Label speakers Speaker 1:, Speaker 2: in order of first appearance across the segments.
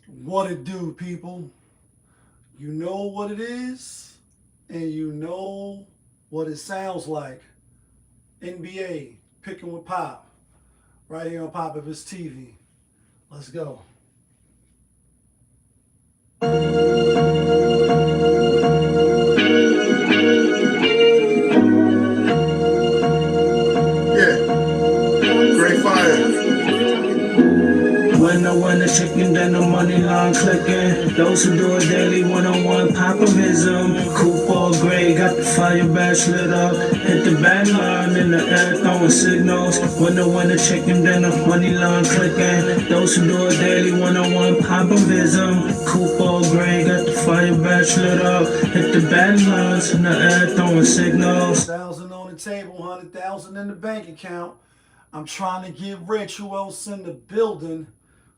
Speaker 1: What it do, people? You know what it is, and you know what it sounds like. NBA picking with Pop, right here on Pop of his TV. Let's go.
Speaker 2: Yeah, great fire.
Speaker 3: When I win the chicken, then the money line clicking. Those who do it daily, one-on-one popovism. Coupe all gray, got the fire badge lit up. Hit the band line in the air, throwing signals. When I win the chicken, then the money line clicking. Those who do it daily, one-on-one popovism. Coupe all gray, got the fire badge lit up. Hit the band lines in the air, throwing signals.
Speaker 1: 100,000 on the table, 100,000 in the bank account. I'm trying to get rich. Who else in the building?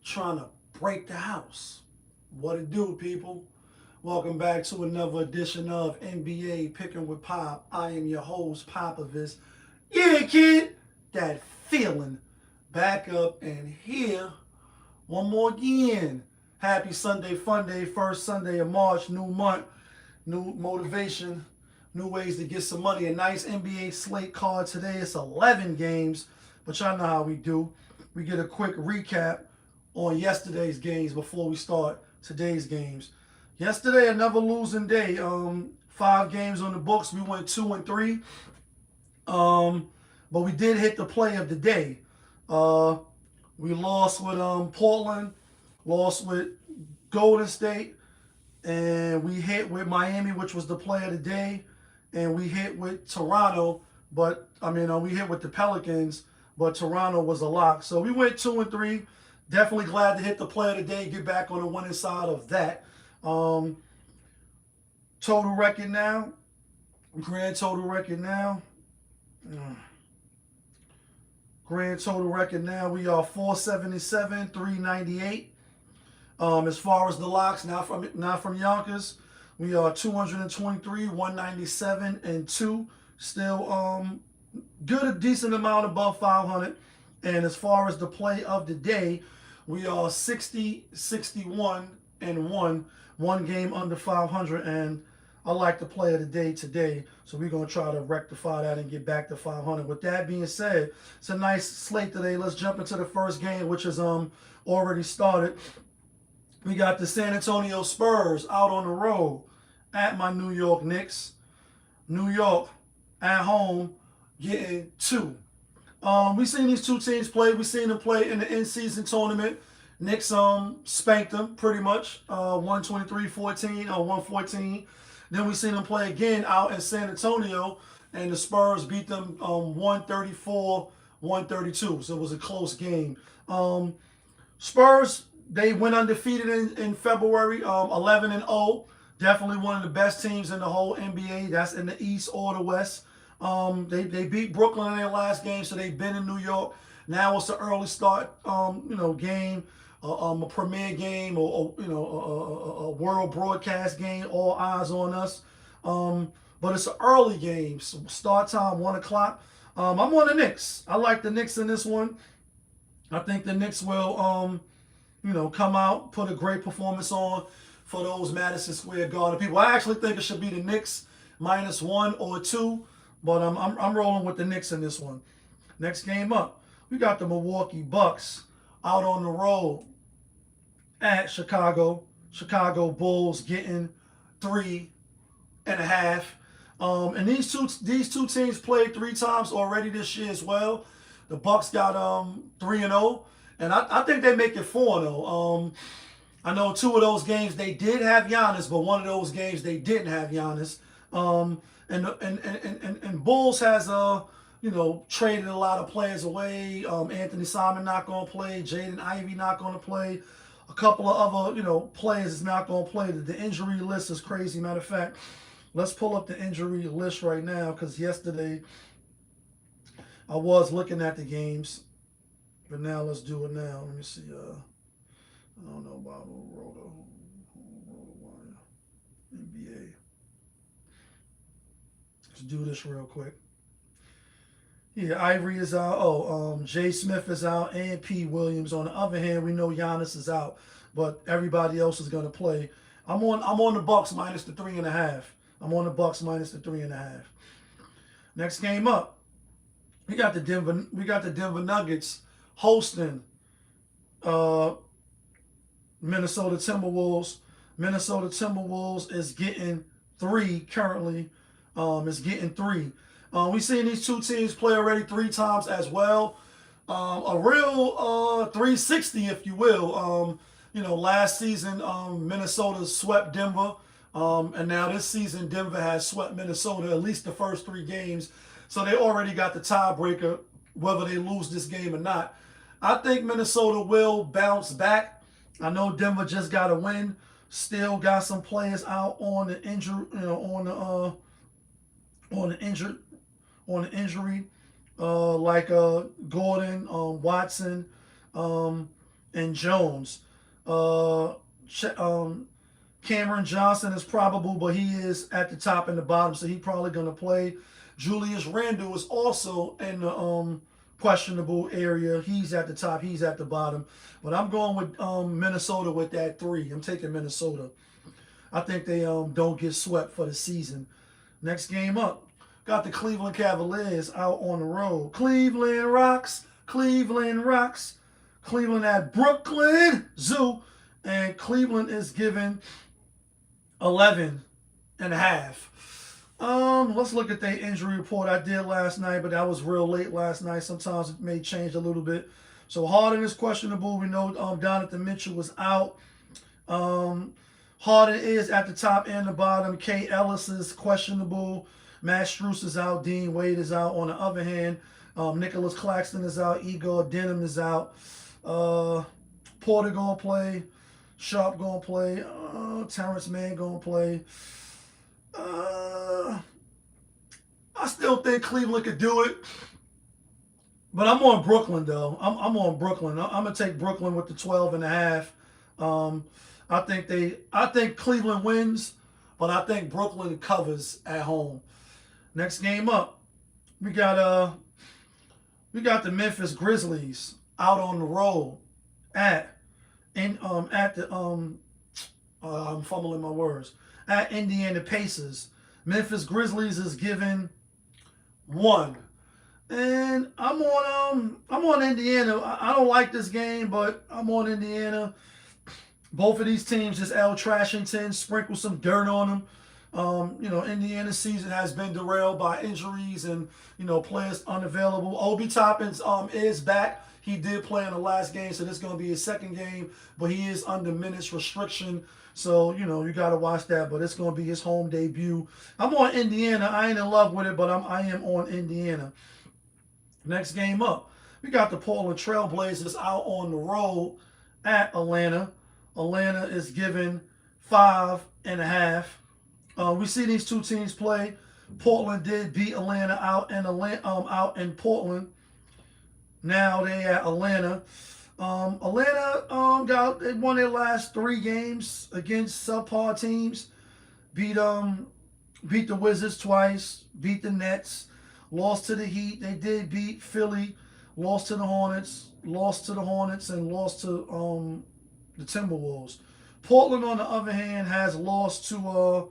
Speaker 1: Trying to break the house. What it do, people? Welcome back to another edition of NBA Picking with Pop. I am your host, Popovich. Yeah, kid, that feeling. Back up and here one more again. Happy Sunday Fun Day, first Sunday of March, new month, new motivation, new ways to get some money. A nice NBA slate card today. It's 11 games, but y'all know how we do. We get a quick recap on yesterday's games before we start today's games. Yesterday, another losing day. 5 games on the books. We went 2-3. But we did hit the play of the day. We lost with Portland, lost with Golden State, and we hit with Miami, which was the play of the day, and we hit with Toronto. But we hit with the Pelicans, but Toronto was a lock. So we went 2-3. Definitely glad to hit the play of the day, get back on the winning side of that. Total record now, grand total record now. Grand total record now, we are 477, 398. As far as the locks, not from Yonkers, we are 223, 197, and 2. Still good, a decent amount above 500. And as far as the play of the day, we are 60, 61, and 1. One game under 500, and I like the play of the day today, so we're going to try to rectify that and get back to 500. With that being said, it's a nice slate today. Let's jump into the first game, which is already started. We got the San Antonio Spurs out on the road at my New York Knicks. New York at home getting 2. We seen these two teams play. We seen them play in the in-season tournament. Knicks spanked them pretty much, 123-14 or 114. Then we seen them play again out in San Antonio, and the Spurs beat them 134-132. So it was a close game. Spurs, they went undefeated in February, 11-0. Definitely one of the best teams in the whole NBA. That's in the East or the West. They beat Brooklyn in their last game, so they've been in New York. Now it's an early start, game, a premier game, or a world broadcast game. All eyes on us. But it's an early game. So start time 1 o'clock. I'm on the Knicks. I like the Knicks in this one. I think the Knicks will, come out, put a great performance on for those Madison Square Garden people. I actually think it should be the Knicks -1 or 2. But I'm rolling with the Knicks in this one. Next game up, we got the Milwaukee Bucks out on the road at Chicago. Chicago Bulls getting 3.5. And these two teams played 3 times already this year as well. The Bucks got 3-0, and I think they make it 4-0. I know 2 of those games they did have Giannis, but one of those games they didn't have Giannis. And Bulls has traded a lot of players away. Anthony Simon not going to play. Jaden Ivey not going to play. A couple of other players is not going to play. The injury list is crazy. Matter of fact, let's pull up the injury list right now, because yesterday I was looking at the games, but now let's do it now. Let me see. I don't know about Roto NBA. Let's do this real quick. Yeah, Ivory is out. Oh, Jay Smith is out, and P. Williams. On the other hand, we know Giannis is out, but everybody else is gonna play. I'm on the Bucks minus the 3.5. I'm on the Bucks minus the 3.5. Next game up, we got the Denver Nuggets hosting uh, Minnesota Timberwolves. Minnesota Timberwolves is getting 3 currently. Is getting 3. We've seen these two teams play already 3 times as well. A real 360, if you will. Last season Minnesota swept Denver, and now this season Denver has swept Minnesota at least the first 3 games. So they already got the tiebreaker, whether they lose this game or not. I think Minnesota will bounce back. I know Denver just got a win. Still got some players out on the injury, on the injury, like Gordon, Watson, and Jones. Uh, Cameron Johnson is probable, but he is at the top and the bottom, so he's probably going to play. Julius Randle is also in the questionable area. He's at the top, he's at the bottom. But I'm going with Minnesota with that 3. I'm taking Minnesota. I think they don't get swept for the season. Next game up, got the Cleveland Cavaliers out on the road. Cleveland rocks. Cleveland rocks. Cleveland at Brooklyn Zoo. And Cleveland is given 11.5. Let's look at their injury report. I did last night, but that was real late last night. Sometimes it may change a little bit. So Harden is questionable. We know Donovan Mitchell was out. Harden is at the top and the bottom. K. Ellis is questionable. Matt Strus is out. Dean Wade is out. On the other hand, Nicholas Claxton is out. Igor Denham is out. Porter gonna play. Sharp gonna play. Terrence Mann gonna play. I still think Cleveland could do it, but I'm on Brooklyn though. I'm on Brooklyn. I'm gonna take Brooklyn with the 12.5. I think Cleveland wins, but I think Brooklyn covers at home. Next game up, we got the Memphis Grizzlies out on the road I'm fumbling my words, at Indiana Pacers. Memphis Grizzlies is given 1. And I'm on Indiana. I don't like this game, but I'm on Indiana. Both of these teams just L Trashington, sprinkle some dirt on them. Indiana's season has been derailed by injuries and players unavailable. Obi Toppins is back. He did play in the last game, so this is going to be his second game, but he is under minutes restriction. So, you got to watch that, but it's going to be his home debut. I'm on Indiana. I ain't in love with it, but I am on Indiana. Next game up, we got the Portland Trailblazers out on the road at Atlanta. Atlanta is given 5.5. We see these two teams play. Portland did beat Atlanta out in Portland. Now they at Atlanta. They won their last 3 games against subpar teams. Beat the Wizards twice. Beat the Nets. Lost to the Heat. They did beat Philly. Lost to the Hornets. Lost to the Hornets and lost to the Timberwolves. Portland, on the other hand, has lost to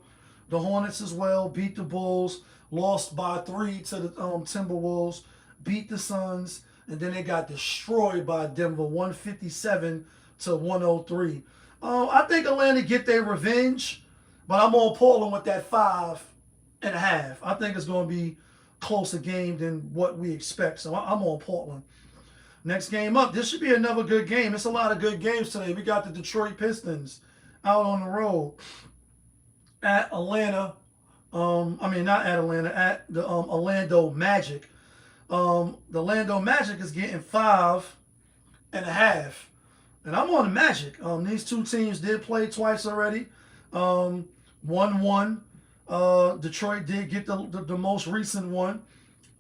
Speaker 1: the Hornets as well. Beat the Bulls. Lost by 3 to the Timberwolves. Beat the Suns. And then they got destroyed by Denver, 157 to 103. I think Atlanta get their revenge, but I'm on Portland with that 5.5. I think it's going to be closer game than what we expect. So I'm on Portland. Next game up. This should be another good game. It's a lot of good games today. We got the Detroit Pistons out on the road at Atlanta. Not at Atlanta, at the Orlando Magic. The Orlando Magic is getting 5.5. And I'm on the Magic. These two teams did play twice already. 1-1. Detroit did get the most recent one.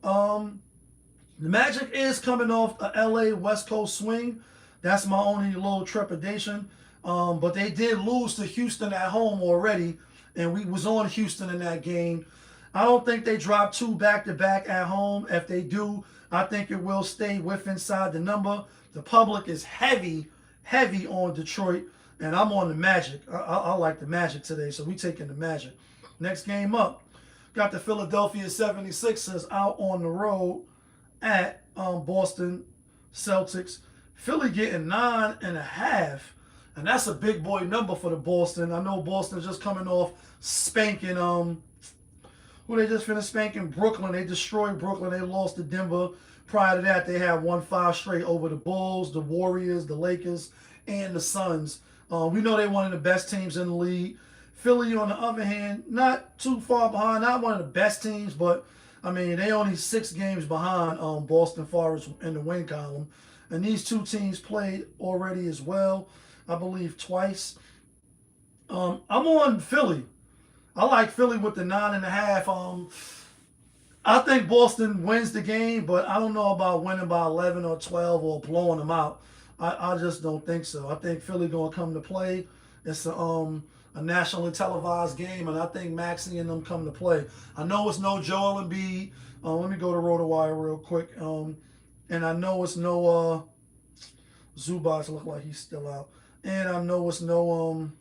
Speaker 1: The Magic is coming off a LA West Coast swing. That's my only little trepidation. But they did lose to Houston at home already. And we was on Houston in that game. I don't think they drop 2 back-to-back at home. If they do, I think it will stay with inside the number. The public is heavy on Detroit, and I'm on the Magic. I like the Magic today, so we taking the Magic. Next game up, got the Philadelphia 76ers out on the road at Boston Celtics. Philly getting 9.5, and that's a big boy number for the Boston. I know Boston's just coming off spanking who they just finished spanking? Brooklyn. They destroyed Brooklyn. They lost to Denver. Prior to that, they had won 5 straight over the Bulls, the Warriors, the Lakers, and the Suns. We know they're one of the best teams in the league. Philly, on the other hand, not too far behind. Not one of the best teams, but, I mean, they only 6 games behind Boston Forest in the win column. And these two teams played already as well, I believe, twice. I'm on Philly. I like Philly with the 9.5. I think Boston wins the game, but I don't know about winning by 11 or 12 or blowing them out. I just don't think so. I think Philly gonna come to play. It's a nationally televised game, and I think Maxey and them come to play. I know it's no Joel Embiid. Let me go to RotoWire real quick. And I know it's no Zubac. Look like he's still out. And I know it's no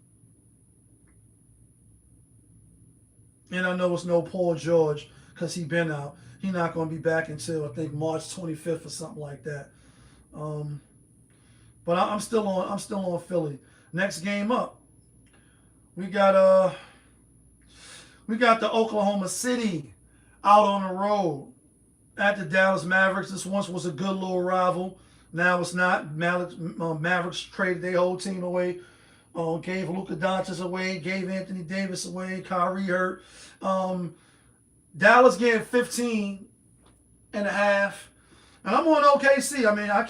Speaker 1: Paul George because he been out. He not going to be back until I think March 25th or something like that. But I'm still on Philly. Next game up, we got the Oklahoma City out on the road at the Dallas Mavericks. This once was a good little rival. Now it's not. Mavericks traded their whole team away. Gave Luka Doncic away, gave Anthony Davis away, Kyrie hurt. Dallas getting 15.5. And I'm on OKC. I mean, I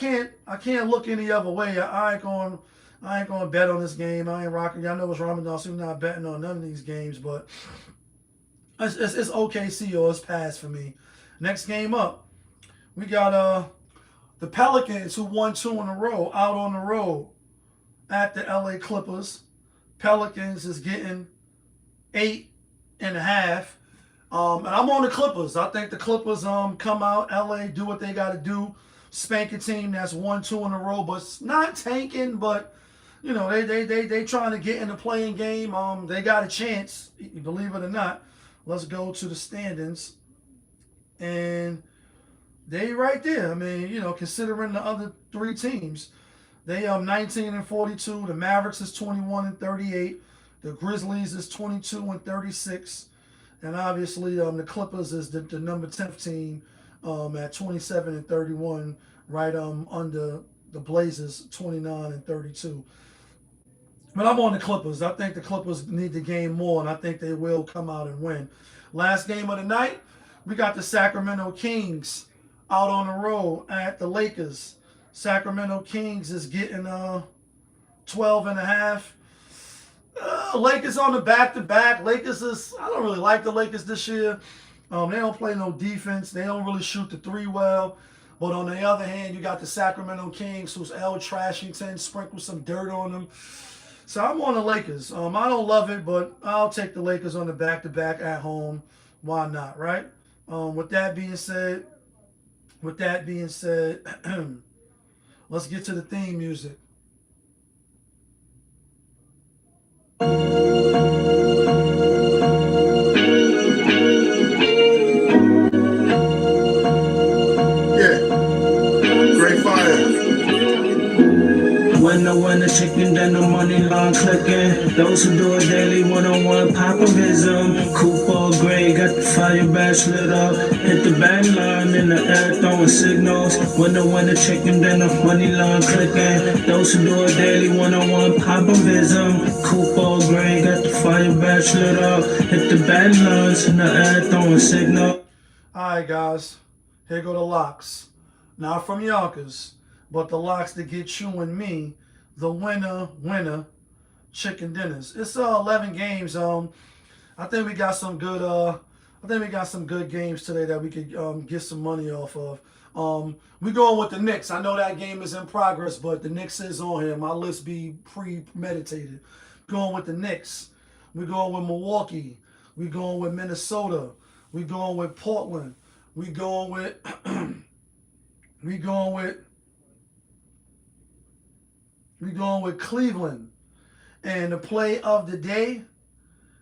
Speaker 1: can't look any other way. I ain't going to bet on this game. I ain't rocking. I know it's Ramadan, so I'm not betting on none of these games, but it's OKC or it's pass for me. Next game up, we got the Pelicans, who won 2 in a row, out on the road at the LA Clippers. Pelicans is getting 8.5. And I'm on the Clippers. I think the Clippers come out, LA, do what they got to do, spank a team that's won 2 in a row, but it's not tanking. But you know they trying to get in the playing game. They got a chance, believe it or not. Let's go to the standings, and they right there. I mean, you know, considering the other 3 teams. They 19-42. The Mavericks is 21-38. The Grizzlies is 22-36. And obviously the Clippers is the number 10th team at 27-31, right under the Blazers 29-32. But I'm on the Clippers. I think the Clippers need the game more, and I think they will come out and win. Last game of the night, we got the Sacramento Kings out on the road at the Lakers. Sacramento Kings is getting 12.5. Lakers on the back-to-back. Lakers I don't really like the Lakers this year. They don't play no defense. They don't really shoot the 3 well. But on the other hand, you got the Sacramento Kings, who's L. Trashington, sprinkle some dirt on them. So I'm on the Lakers. I don't love it, but I'll take the Lakers on the back-to-back at home. Why not, right? With that being said, let's get to the theme music.
Speaker 3: When the chicken, then the money line clicking. Those who do it daily, one-on-one popovism. Coupon gray, got the fire badge lit up. Hit the bang line in the air, throwing signals. When the chicken, then the money line clicking. Those who do it daily, one-on-one popovism. Coupon gray, got the fire badge lit up. Hit the bang lines in the air, throwing signals.
Speaker 1: All right, guys, here go the locks. Not from Yonkers, but the locks that get you and me the winner chicken dinners. It's 11 games. I think we got some good games today that we could get some money off of. We going with the Knicks. I know that game is in progress, but the Knicks is on here. My list be premeditated. Going with the Knicks. We going with Milwaukee. We going with Minnesota. We going with Portland. We going with we going with Cleveland. And the play of the day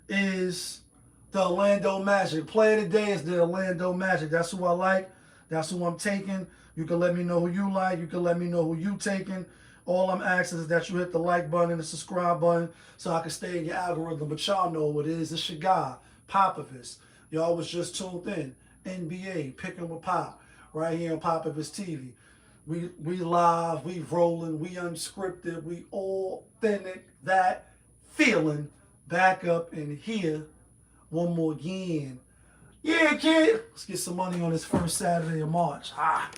Speaker 1: is the Orlando Magic. Play of the day is the Orlando Magic. That's who I like. That's who I'm taking. You can let me know who you like. You can let me know who you taking. All I'm asking is that you hit the like button and the subscribe button so I can stay in your algorithm. But y'all know what it is. It's your guy, Popovich. Y'all was just tuned in. NBA, Picking with Pop, right here on Popovich TV. We live, we rolling, we unscripted, we authentic, that feeling back up in here one more again. Yeah, kid. Let's get some money on this first Saturday of March. Ah.